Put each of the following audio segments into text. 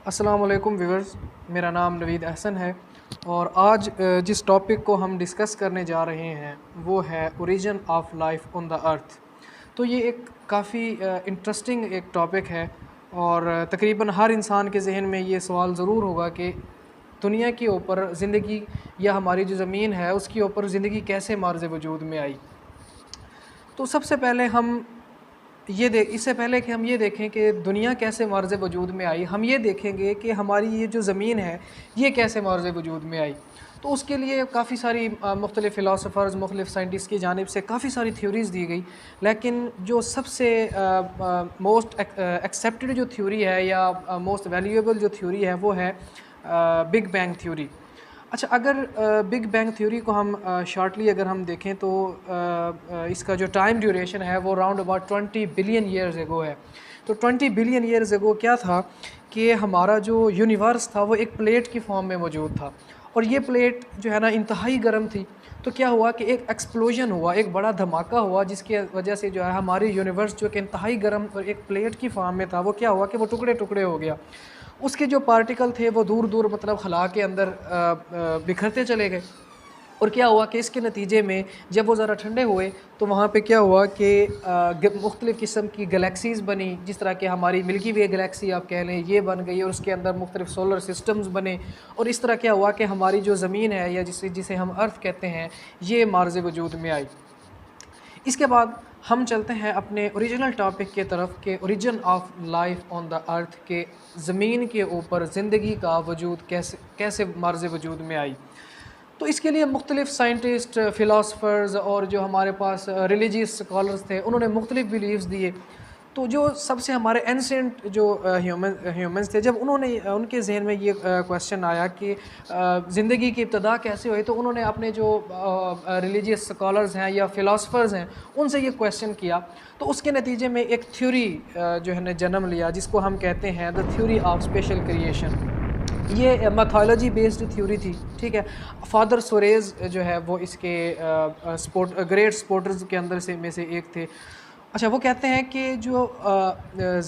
अस्सलाम वालेकुम व्यूअर्स, मेरा नाम नवीद अहसन है और आज जिस टॉपिक को हम डिस्कस करने जा रहे हैं वो है origin of life on the earth. तो ये एक काफ़ी इंटरेस्टिंग एक टॉपिक है और तकरीबन हर इंसान के जहन में ये सवाल ज़रूर होगा कि दुनिया के ऊपर ज़िंदगी या हमारी जो ज़मीन है उसके ऊपर ज़िंदगी कैसे मार्ज़ वजूद में आई। तो सबसे पहले हम इससे पहले कि हम ये देखें कि दुनिया कैसे मार्ज़ वजूद में आई, हम ये देखेंगे कि हमारी ये जो ज़मीन है ये कैसे मार्ज़ वजूद में आई। तो उसके लिए काफ़ी सारी मुख्तलिफ़ फ़िलासफ़र्स, मुख्तलिफ़ साइंटिस्ट की जानिब से काफ़ी सारी थ्योरीज़ दी गई, लेकिन जो सबसे मोस्ट एक्सेप्टेड जो थ्योरी है या मोस्ट वैल्यूएबल जो थ्योरी है वो है बिग बैंग थ्योरी। अच्छा, अगर बिग बैंग थ्योरी को हम शॉर्टली अगर हम देखें तो इसका जो टाइम ड्यूरेशन है वो round about 20 billion years ago है। तो 20 बिलियन ईयर्स एगो क्या था कि हमारा जो यूनिवर्स था वो एक प्लेट की फॉर्म में मौजूद था और ये प्लेट जो है ना इंतहाई गर्म थी। तो क्या हुआ कि एक एक्सप्लोजन हुआ, एक बड़ा धमाका हुआ जिसकी वजह से जो है हमारी यूनिवर्स जो कि इंतहाई गर्म और एक प्लेट की फॉर्म में था वो क्या हुआ कि वो टुकड़े टुकड़े हो गया। उसके जो पार्टिकल थे वो दूर दूर मतलब खला के अंदर बिखरते चले गए और क्या हुआ कि इसके नतीजे में जब वो ज़रा ठंडे हुए तो वहाँ पे क्या हुआ कि मुख्तलिफ़ किस्म की गैलेक्सीज़ बनी, जिस तरह के हमारी मिल्की वे गैलेक्सी आप कह लें ये बन गई और उसके अंदर मुख्तलिफ़ सोलर सिस्टम्स बने और इस तरह क्या हुआ कि हमारी जो ज़मीन है या जिसे जिसे हम अर्थ कहते हैं ये मार्ज़ वजूद में आई। इसके बाद हम चलते हैं अपने ओरिजिनल टॉपिक के तरफ के origin of life on the earth के ज़मीन के ऊपर ज़िंदगी का वजूद कैसे कैसे मार्ज़ वजूद में आई। तो इसके लिए मुख्तलिफ़ साइंटिस्ट, फ़िलासफ़र्स और जो हमारे पास रिलीजियस स्कॉलर्स थे उन्होंने मुख्तलिफ़ बिलीव्स दिए। तो जो सबसे हमारे एंसेंट जो ह्यूमंस थे, जब उनके ज़हन में ये क्वेश्चन आया कि ज़िंदगी की इब्तिदा कैसे हुई, तो उन्होंने अपने जो रिलीजियस स्कॉलर्स हैं या फ़िलासफ़र्स हैं उनसे ये क्वेश्चन किया। तो उसके नतीजे में एक थ्योरी जो है ना जन्म लिया जिसको हम कहते हैं the theory of special creation. ये मैथोलॉजी बेस्ड थ्योरी थी, ठीक है। फादर सोरेज जो है वो इसके ग्रेट स्पोर्टर्स के अंदर से में से एक थे। अच्छा, वो कहते हैं कि जो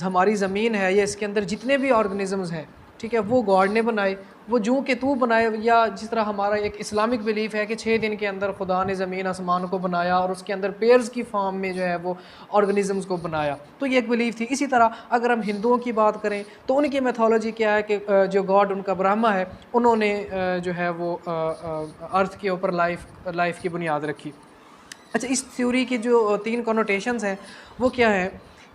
हमारी ज़मीन है या इसके अंदर जितने भी ऑर्गेनिज़म्स हैं, ठीक है, वो गॉड ने बनाए, वो जूँ के तू बनाए। या जिस तरह हमारा एक इस्लामिक बिलीफ है कि 6 दिन के अंदर खुदा ने ज़मीन आसमान को बनाया और उसके अंदर पेयर्स की फॉर्म में जो है वो ऑर्गेनिज़म्स को बनाया, तो ये एक बिलीफ थी। इसी तरह अगर हम हिंदुओं की बात करें तो उनकी मैथोलॉजी क्या है कि जो गॉड उनका ब्रह्मा है उन्होंने जो है वो अर्थ के ऊपर लाइफ की बुनियाद रखी। अच्छा, इस थ्योरी की जो 3 कॉनोटेशंस हैं वो क्या है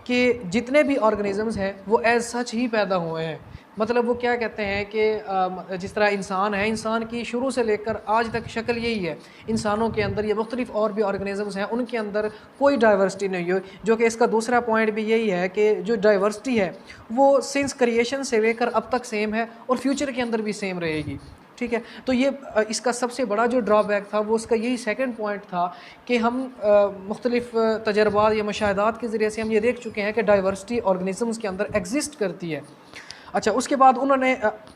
कि जितने भी ऑर्गेनिज़म्स हैं वो एज़ सच ही पैदा हुए हैं। मतलब वो क्या कहते हैं कि जिस तरह इंसान है, इंसान की शुरू से लेकर आज तक शक्ल यही है। इंसानों के अंदर या मुख्तलिफ़ और भी ऑर्गेनिज़म्स हैं उनके अंदर कोई डाइवर्सिटी नहीं हुई, जो कि इसका दूसरा पॉइंट भी यही है कि जो डाइवर्सिटी है वो सिंस क्रिएशन से लेकर अब तक सेम है और फ्यूचर के अंदर भी सेम रहेगी, ठीक है। तो ये इसका सबसे बड़ा जो ड्रॉबैक था वो उसका यही सेकंड पॉइंट था कि हम मुख्तलिफ़ तजर्बात या मुशाहदात के ज़रिए से हम ये देख चुके हैं कि डाइवर्सिटी ऑर्गेनिज़म्स के अंदर एग्जिस्ट करती है। अच्छा, उसके बाद उन्होंने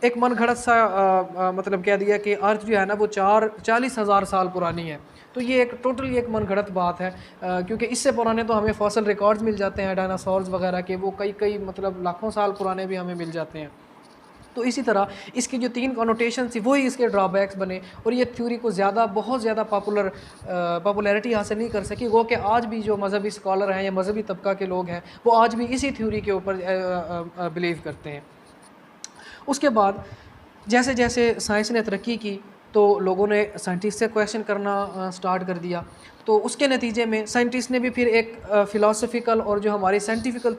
एक मन घड़त सा मतलब कह दिया कि अर्थ जो है ना वो 40,000 साल पुरानी है। तो ये एक टोटली एक मन घड़त बात है, क्योंकि इससे पुराने तो हमें फॉसिल रिकॉर्ड्स मिल जाते हैं डायनासोर्स वगैरह के, वो कई कई मतलब लाखों साल पुराने भी हमें मिल जाते हैं। तो इसी तरह इसकी जो 3 कॉनोटेशन थी वही इसके ड्रॉबैक्स बने और ये थ्योरी को बहुत ज़्यादा पॉपुलैरिटी हासिल नहीं कर सकी। वो कि आज भी जो मज़हबी स्कॉलर हैं या मज़हबी तबका के लोग हैं वो आज भी इसी थ्योरी के ऊपर बिलीव करते हैं। उसके बाद जैसे जैसे साइंस ने तरक्की की तो लोगों ने साइंटिस्ट से क्वेश्चन करना स्टार्ट कर दिया। तो उसके नतीजे में साइंटिस्ट ने भी फिर एक फ़िलासफ़िकल और जो हमारी साइंटिफिकल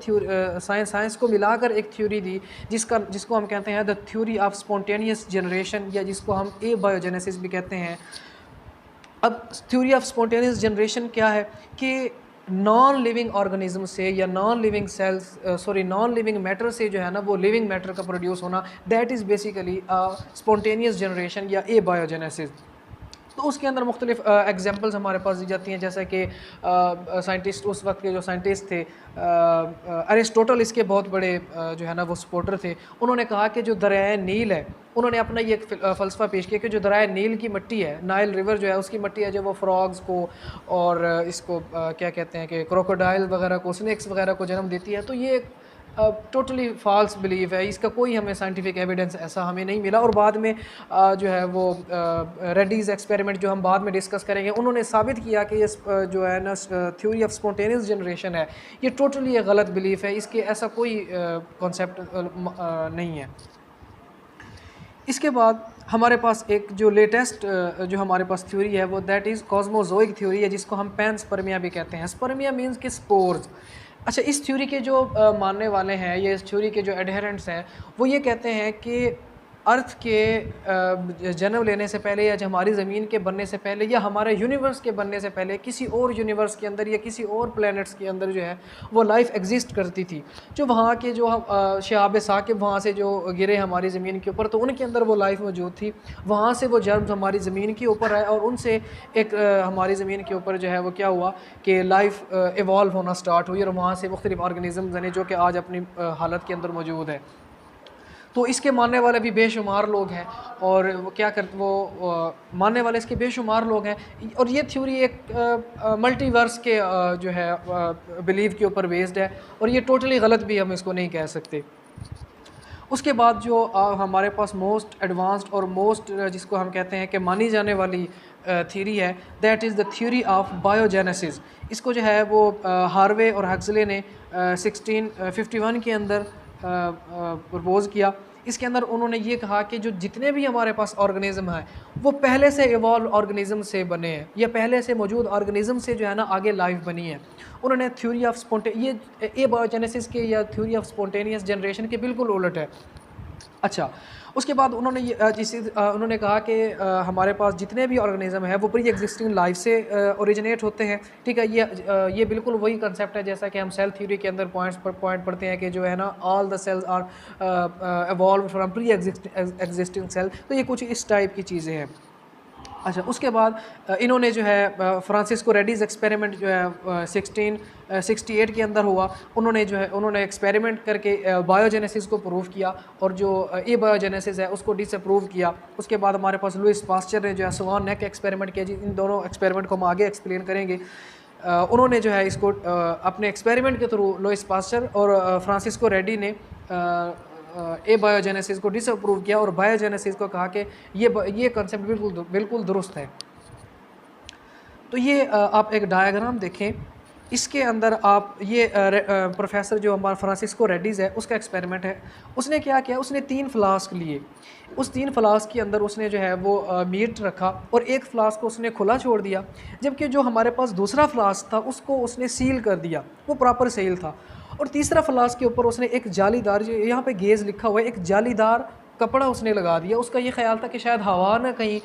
साइंस को मिलाकर एक थ्योरी दी जिसको हम कहते हैं the theory of spontaneous generation, या जिसको हम एबायोजेनेसिस भी कहते हैं। अब थ्योरी ऑफ स्पॉन्टेनियस जनरेशन क्या है कि नॉन लिविंग ऑर्गेनिज्म से या नॉन लिविंग मैटर से जो है ना वो लिविंग मैटर का प्रोड्यूस होना, that is basically spontaneous generation या एबायोजेनेसिस। तो उसके अंदर मुख्तलिफ एग्जांपल्स हमारे पास दी जाती हैं, जैसा कि साइंटिस्ट उस वक्त के जो साइंटिस्ट थे अरिस्टोटल इसके बहुत बड़े जो है ना वो सपोर्टर थे। उन्होंने कहा कि जो दरियाए नील है, उन्होंने अपना ये फ़लसफ़ा पेश किया कि जो दरियाए नील की मिट्टी है, नाइल रिवर जो है उसकी मिट्टी है, जो वो फ्रॉग्स को और इसको क्या कहते हैं कि क्रोकोडाइल वगैरह को, स्नेक्स वगैरह को जन्म देती है। तो ये टोटली फॉल्स बिलीव है, इसका कोई हमें साइंटिफिक एविडेंस ऐसा हमें नहीं मिला। और बाद में जो है वो रेडीज़ एक्सपेरिमेंट जो हम बाद में डिस्कस करेंगे, उन्होंने साबित किया कि ये जो है ना थ्योरी ऑफ स्पॉन्टेनियस जनरेशन है, ये टोटली एक गलत बिलीफ है, इसके ऐसा कोई कॉन्सेप्ट नहीं है। इसके बाद हमारे पास एक जो लेटेस्ट जो हमारे पास थ्योरी है वो दैट इज़ कॉस्मोजोइक थ्योरी है, जिसको हम पैनस्पर्मिया भी कहते हैं। स्पर्मिया मीन्स कि स्पोर्स। अच्छा, इस थ्योरी के जो मानने वाले हैं, ये इस थ्योरी के जो एडहेरेंट्स हैं, वो ये कहते हैं कि अर्थ के जन्म लेने से पहले या हमारी ज़मीन के बनने से पहले या हमारे यूनिवर्स के बनने से पहले किसी और यूनिवर्स के अंदर या किसी और प्लैनेट्स के अंदर जो है वो लाइफ एग्जिस्ट करती थी। जो वहाँ के जो शहाब साकिब वहाँ से जो गिरे हमारी ज़मीन के ऊपर, तो उनके अंदर वो लाइफ मौजूद थी। वहाँ से वो जर्म्स हमारी ज़मीन के ऊपर आए और उनसे एक हमारी ज़मीन के ऊपर जो है वो क्या हुआ कि लाइफ इवॉल्व होना स्टार्ट हुई और वहाँ से मुख्तलिफ ऑर्गेनिज़म्स हैं जो कि आज अपनी हालत के अंदर मौजूद है। तो इसके मानने वाले भी बेशुमार लोग हैं और वो क्या करते वो मानने वाले इसके बेशुमार लोग हैं। और ये थ्योरी एक मल्टीवर्स के जो है बिलीव के ऊपर बेस्ड है और ये टोटली गलत भी हम इसको नहीं कह सकते। उसके बाद जो हमारे पास मोस्ट एडवांस्ड और मोस्ट जिसको हम कहते हैं कि मानी जाने वाली थ्योरी है, that is the theory of biogenesis. इसको जो है वो हार्वे और हक्सले ने 1651 के अंदर प्रपोज़ किया। इसके अंदर उन्होंने ये कहा कि जो जितने भी हमारे पास ऑर्गेनिज़म हैं वो पहले से इवॉल्व ऑर्गेनिज़म से बने हैं या पहले से मौजूद ऑर्गेनिज़म से जो है ना आगे लाइफ बनी है। उन्होंने थ्योरी ऑफ ये बायोजेनेसिस के या थ्योरी ऑफ स्पॉन्टेनियस जनरेशन के बिल्कुल उलट है। अच्छा, उसके बाद उन्होंने उन्होंने कहा कि हमारे पास जितने भी ऑर्गेनिज़म है वो प्री एग्जिस्टिंग लाइफ से ओरिजिनेट होते हैं। ठीक है, ये बिल्कुल वही कंसेप्ट है जैसा कि हम सेल थ्योरी के अंदर पॉइंट पढ़ते हैं कि जो है ना all the cells are evolve from pre existing cell. तो ये कुछ इस टाइप की चीज़ें हैं। अच्छा, उसके बाद इन्होंने जो है फ्रांसिस्को रेडीज़ एक्सपेरिमेंट जो है 1668 के अंदर हुआ। उन्होंने एक्सपेरिमेंट करके बायोजेनेसिस को प्रूव किया और जो ए बायोजेनेसिस है उसको डिसअप्रूव किया। उसके बाद हमारे पास लुइस पास्चर ने जो है स्वान नेक एक्सपेरिमेंट किया। इन दोनों एक्सपेरिमेंट को हम आगे एक्सप्लेन करेंगे। उन्होंने जो है इसको अपने एक्सपेरिमेंट के थ्रू लुइस पास्चर और फ्रांसिस्को रेडी ने ए बायोजेनेसिस को डिसअप्रूव किया और बायोजेनेसिस को कहा कि ये कंसेप्ट बिल्कुल दुरुस्त है। तो ये आप एक डायग्राम देखें, इसके अंदर आप ये प्रोफेसर जो हमारा फ्रांसिस्को रेडीज़ है उसका एक्सपेरिमेंट है। उसने क्या किया, उसने 3 फ्लास्क लिए। उस 3 फ्लास्क के अंदर उसने जो है वो मीट रखा और एक फ्लास्क को उसने खुला छोड़ दिया, जबकि जो हमारे पास दूसरा फ्लास्क था उसको उसने सील कर दिया, वो प्रॉपर सील था। और तीसरा फ्लास्क के ऊपर उसने एक जालीदार, जो यहाँ पे गेज लिखा हुआ है, एक जालीदार कपड़ा उसने लगा दिया। उसका ये ख्याल था कि शायद हवा ना कहीं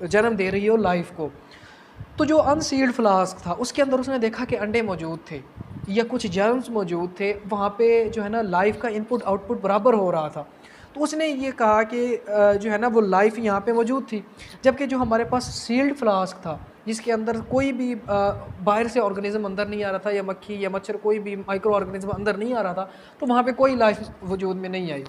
जन्म दे रही हो लाइफ को। तो जो अनसील्ड फ्लास्क था उसके अंदर उसने देखा कि अंडे मौजूद थे या कुछ जर्म्स मौजूद थे, वहाँ पे जो है ना लाइफ का इनपुट आउटपुट बराबर हो रहा था। तो उसने ये कहा कि जो है ना वो लाइफ यहाँ पे मौजूद थी, जबकि जो हमारे पास सील्ड फ्लास्क था जिसके अंदर कोई भी बाहर से ऑर्गेनिज्म अंदर नहीं आ रहा था या मक्खी या मच्छर कोई भी माइक्रो ऑर्गेनिज्म अंदर नहीं आ रहा था, तो वहाँ पे कोई लाइफ वजूद में नहीं आई।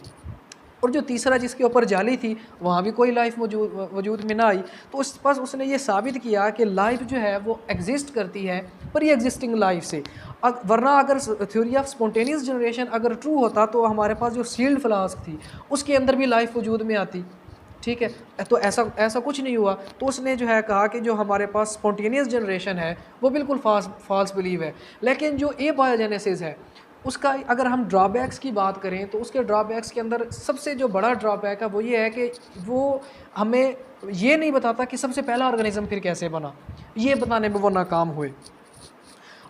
और जो तीसरा जिसके ऊपर जाली थी वहाँ भी कोई लाइफ वजूद में ना आई। तो उस पास उसने ये साबित किया कि लाइफ जो है वो एग्जिस्ट करती है पर ये एग्जिस्टिंग लाइफ से। वरना अगर थ्योरी ऑफ स्पॉन्टेनियस जनरेशन अगर ट्रू होता तो हमारे पास जो सील्ड फ्लास्क थी उसके अंदर भी लाइफ वजूद में आती। ठीक है, तो ऐसा कुछ नहीं हुआ। तो उसने जो है कहा कि जो हमारे पास स्पॉन्टेनियस जनरेशन है वो बिल्कुल फॉल्स बिलीव है। लेकिन जो ए बायोजेनेसिस है उसका अगर हम ड्रॉबैक्स की बात करें तो उसके ड्रॉबैक्स के अंदर सबसे जो बड़ा ड्रॉबैक है वो ये है कि वो हमें ये नहीं बताता कि सबसे पहला ऑर्गेनिज्म फिर कैसे बना, ये बताने में वो नाकाम हुए।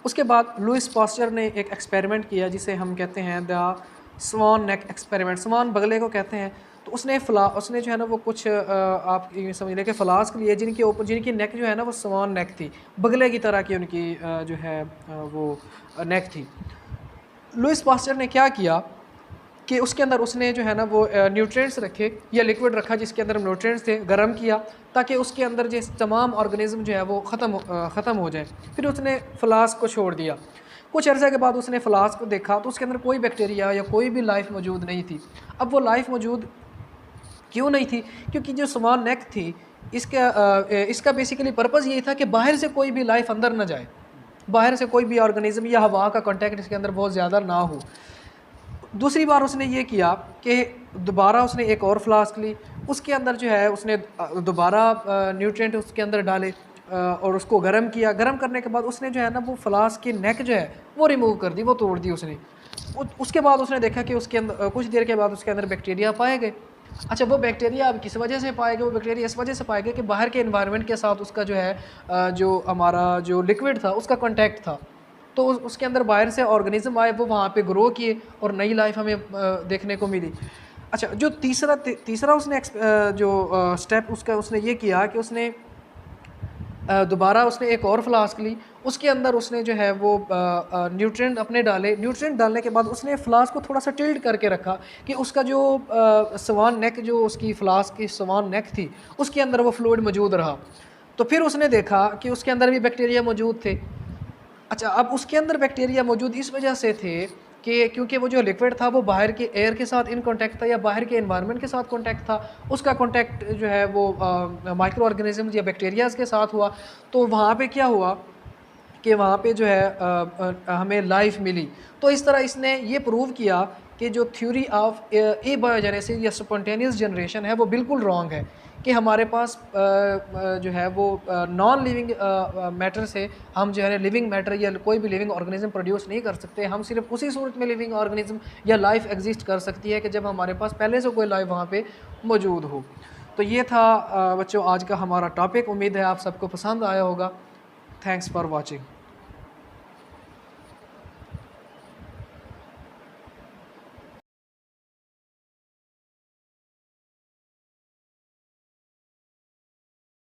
उसके बाद लुइस पास्चर ने एक एक्सपेरिमेंट किया जिसे हम कहते हैं द स्वान नेक एक्सपेरिमेंट, स्वान बगले को कहते हैं। तो उसने जो है ना वो कुछ आप ये समझ लें कि फ्लास्क लिए जिनकी नेक जो है ना वो स्वान नेक थी, बगले की तरह की उनकी जो है वो नेक थी। लुइस पास्चर ने क्या किया कि उसके अंदर उसने जो है ना वो न्यूट्रिएंट्स रखे या लिक्विड रखा जिसके अंदर न्यूट्रिएंट्स थे, गर्म किया ताकि उसके अंदर जो तमाम ऑर्गेनिज्म जो है वो ख़त्म हो जाए। फिर उसने फ्लास्क को छोड़ दिया। कुछ अर्से के बाद उसने फ्लास्क को देखा तो उसके अंदर कोई बैक्टीरिया या कोई भी लाइफ मौजूद नहीं थी। अब वो लाइफ मौजूद क्यों नहीं थी? क्योंकि जो स्वान नेक थी इसका बेसिकली पर्पज़ यही था कि बाहर से कोई भी लाइफ अंदर ना जाए। बाहर से कोई भी ऑर्गेनिज्म या हवा का कांटेक्ट इसके अंदर बहुत ज़्यादा ना हो। दूसरी बार उसने ये किया कि दोबारा उसने एक और फ्लास्क ली, उसके अंदर जो है उसने दोबारा न्यूट्रिएंट उसके अंदर डाले और उसको गर्म किया। गर्म करने के बाद उसने जो है ना वो फ्लास्क की नेक जो है वो रिमूव कर दी, वो तोड़ दी उसने। उसके बाद उसने देखा कि उसके अंदर कुछ देर के बाद उसके अंदर बैक्टीरिया पाए गए। अच्छा, वो बैक्टीरिया अब किस वजह से पाए गए? वो बैक्टीरिया इस वजह से पाए गए कि बाहर के एनवायरनमेंट के साथ उसका जो है जो हमारा जो लिक्विड था उसका कॉन्टैक्ट था। तो उसके अंदर बाहर से ऑर्गेनिज्म आए, वो वहाँ पे ग्रो किए और नई लाइफ हमें देखने को मिली। अच्छा, जो तीसरा उसने जो स्टेप उसका उसने ये किया कि उसने दोबारा उसने एक और फ्लास्क ली, उसके अंदर उसने जो है वो न्यूट्रिएंट अपने डाले। न्यूट्रिएंट डालने के बाद उसने फ्लास्क को थोड़ा सा टिल्ट करके रखा कि उसका जो स्वान नेक, जो उसकी फ्लास्क की स्वान नेक थी, उसके अंदर वो फ्लूइड मौजूद रहा। तो फिर उसने देखा कि उसके अंदर भी बैक्टीरिया मौजूद थे। अच्छा, अब उसके अंदर बैक्टीरिया मौजूद इस वजह से थे कि क्योंकि वो जो लिक्विड था वो बाहर के एयर के साथ इन कांटेक्ट था या बाहर के एनवायरनमेंट के साथ कांटेक्ट था, उसका कांटेक्ट जो है वो माइक्रो ऑर्गेनिजम्स या बैक्टीरियाज के साथ हुआ। तो वहाँ पे क्या हुआ कि वहाँ पे जो है हमें लाइफ मिली। तो इस तरह इसने ये प्रूव किया कि जो थ्योरी ऑफ एबायोजेनेसिस या स्पॉन्टेनियस जनरेशन है वो बिल्कुल रॉन्ग है, कि हमारे पास जो है वो नॉन लिविंग मैटर से हम जो है लिविंग मैटर या कोई भी लिविंग ऑर्गेनिज्म प्रोड्यूस नहीं कर सकते। हम सिर्फ उसी सूरत में लिविंग ऑर्गेनिज्म या लाइफ एग्जिस्ट कर सकती है कि जब हमारे पास पहले से कोई लाइफ वहाँ पे मौजूद हो। तो ये था बच्चों आज का हमारा टॉपिक। उम्मीद है आप सबको पसंद आया होगा। Thanks for watching.